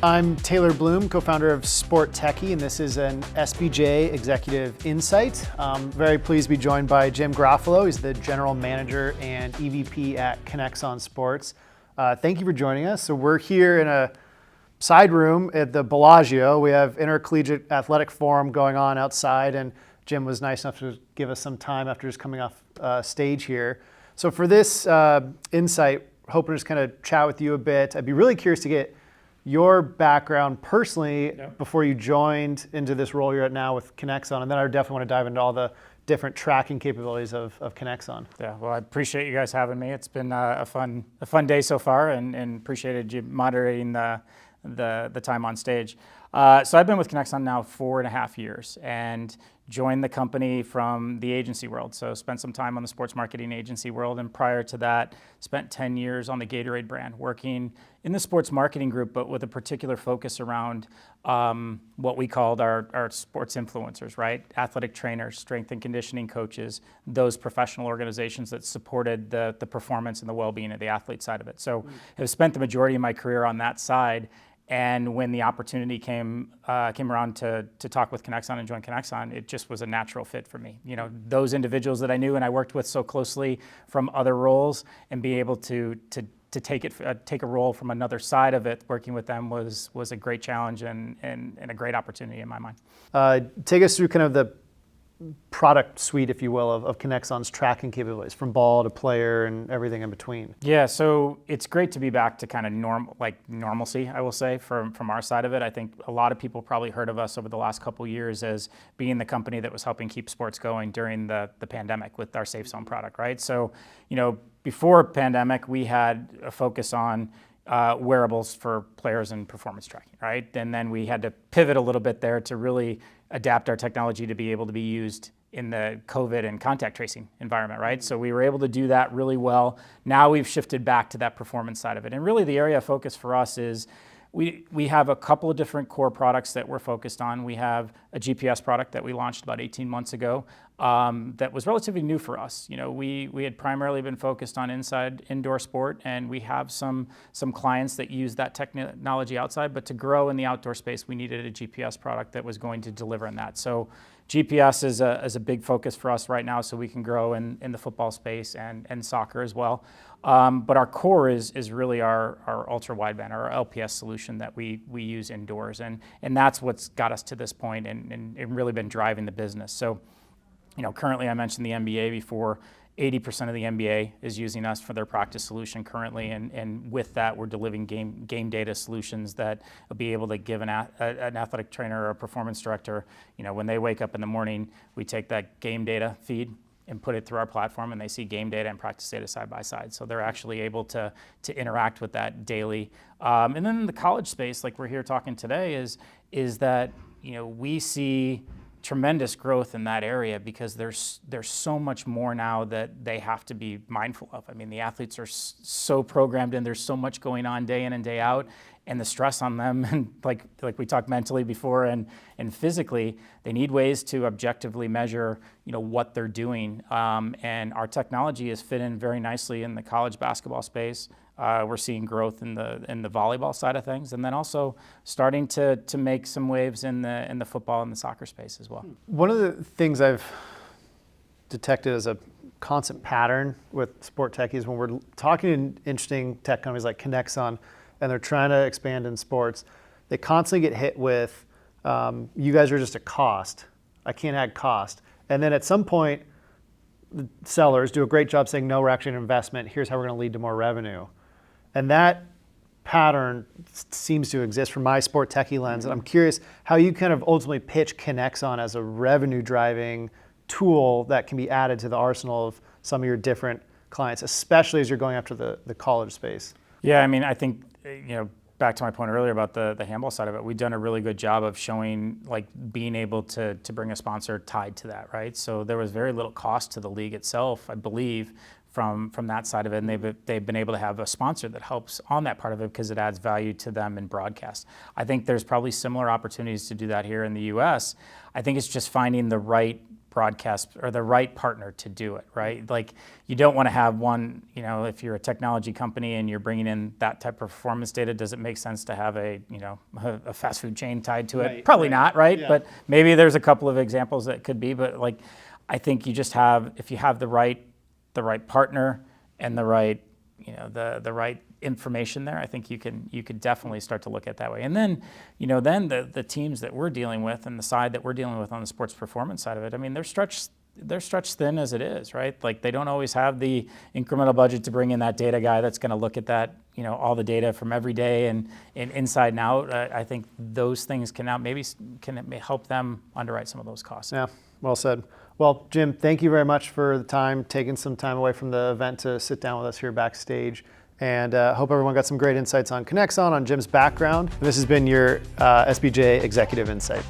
I'm Taylor Bloom, co-founder of Sport Techie, and this is an SBJ Executive Insight. Very pleased to be joined by Jim Garofalo. He's the General Manager and EVP at Kinexon Sports. Thank you for joining us. So we're here in a side room at the Bellagio. We have Intercollegiate Athletic Forum going on outside, and Jim was nice enough to give us some time after just coming off stage here. So for this insight, hoping to just kind of chat with you a bit. I'd be really curious to get your background personally before you joined into this role you're at now with Kinexon, and then I definitely want to dive into all the different tracking capabilities of Kinexon. Yeah, well, I appreciate you guys having me. It's been a fun day so far, and appreciated you moderating the time on stage. So I've been with Kinexon now 4.5 years, and joined the company from the agency world. So spent some time on the sports marketing agency world, and prior to that, spent 10 years on the Gatorade brand, working in the sports marketing group, but with a particular focus around what we called our sports influencers, right? Athletic trainers, strength and conditioning coaches, those professional organizations that supported the performance and the well-being of the athlete side of it. So I've spent the majority of my career on that side. And when the opportunity came around to talk with Kinexon and join Kinexon, it just was a natural fit for me. You know, those individuals that I knew and I worked with so closely from other roles, and be able to take a role from another side of it, working with them was a great challenge and a great opportunity in my mind. Take us through kind of the product suite, if you will, of Kinexon's tracking capabilities, from ball to player and everything in between. Yeah, so it's great to be back to kind of normalcy, I will say, from our side of it. I think a lot of people probably heard of us over the last couple of years as being the company that was helping keep sports going during the pandemic with our Safe Zone product, right? So, you know, before pandemic, we had a focus on wearables for players and performance tracking, right? And then we had to pivot a little bit there to really adapt our technology to be able to be used in the COVID and contact tracing environment, right? So we were able to do that really well. Now we've shifted back to that performance side of it. And really the area of focus for us is we have a couple of different core products that we're focused on. We have a GPS product that we launched about 18 months ago that was relatively new for us. You know, we had primarily been focused on indoor sport, and we have some clients that use that technology outside, but to grow in the outdoor space, we needed a GPS product that was going to deliver in that. So GPS is a big focus for us right now, so we can grow in the football space and soccer as well. But our core is really our Ultra-Wideband, our LPS solution that we use indoors, and that's what's got us to this point and really been driving the business. So, you know, currently I mentioned the NBA before. 80% of the NBA is using us for their practice solution currently, and with that, we're delivering game data solutions that will be able to give an athletic trainer or a performance director, you know, when they wake up in the morning, we take that game data feed and put it through our platform, and they see game data and practice data side by side. So they're actually able to interact with that daily. And then in the college space, like we're here talking today, is that, you know, we see tremendous growth in that area because there's so much more now that they have to be mindful of. I mean, the athletes are so programmed in, there's so much going on day in and day out, and the stress on them, and like we talked mentally before and physically, they need ways to objectively measure, you know, what they're doing. And our technology has fit in very nicely in the college basketball space. We're seeing growth in the volleyball side of things, and then also starting to make some waves in the football and the soccer space as well. One of the things I've detected as a constant pattern with Sport Techies, when we're talking to interesting tech companies like Kinexon, and they're trying to expand in sports, they constantly get hit with, you guys are just a cost. I can't add cost. And then at some point, the sellers do a great job saying, no, we're actually an investment. Here's how we're going to lead to more revenue. And that pattern seems to exist from my Sport Techie lens. And I'm curious how you kind of ultimately pitch Kinexon as a revenue driving tool that can be added to the arsenal of some of your different clients, especially as you're going after the college space. Yeah, I mean, I think, you know, back to my point earlier about the handball side of it, we've done a really good job of showing, like, being able to bring a sponsor tied to that, right? So there was very little cost to the league itself, I believe, from that side of it, and they've been able to have a sponsor that helps on that part of it because it adds value to them in broadcast. I think there's probably similar opportunities to do that here in the U.S. I think it's just finding the right broadcast or the right partner to do it, right? Like you don't want to have one, if you're a technology company and you're bringing in that type of performance data, does it make sense to have a fast food chain tied to it? Right, Probably not, right? Yeah. But maybe there's a couple of examples that could be, but like, I think you just have, if you have the right partner and the right, the right information there, I think you could definitely start to look at that way. And then, then the teams that we're dealing with and the side that we're dealing with on the sports performance side of it, I mean, they're stretched thin as it is, right? Like they don't always have the incremental budget to bring in that data guy that's going to look at that, all the data from every day and inside and out. I think those things can help them underwrite some of those costs. Yeah, well said. Well, Jim, thank you very much for the time, taking some time away from the event to sit down with us here backstage. And hope everyone got some great insights on Kinexon, on Jim's background. And this has been your SBJ Executive Insight.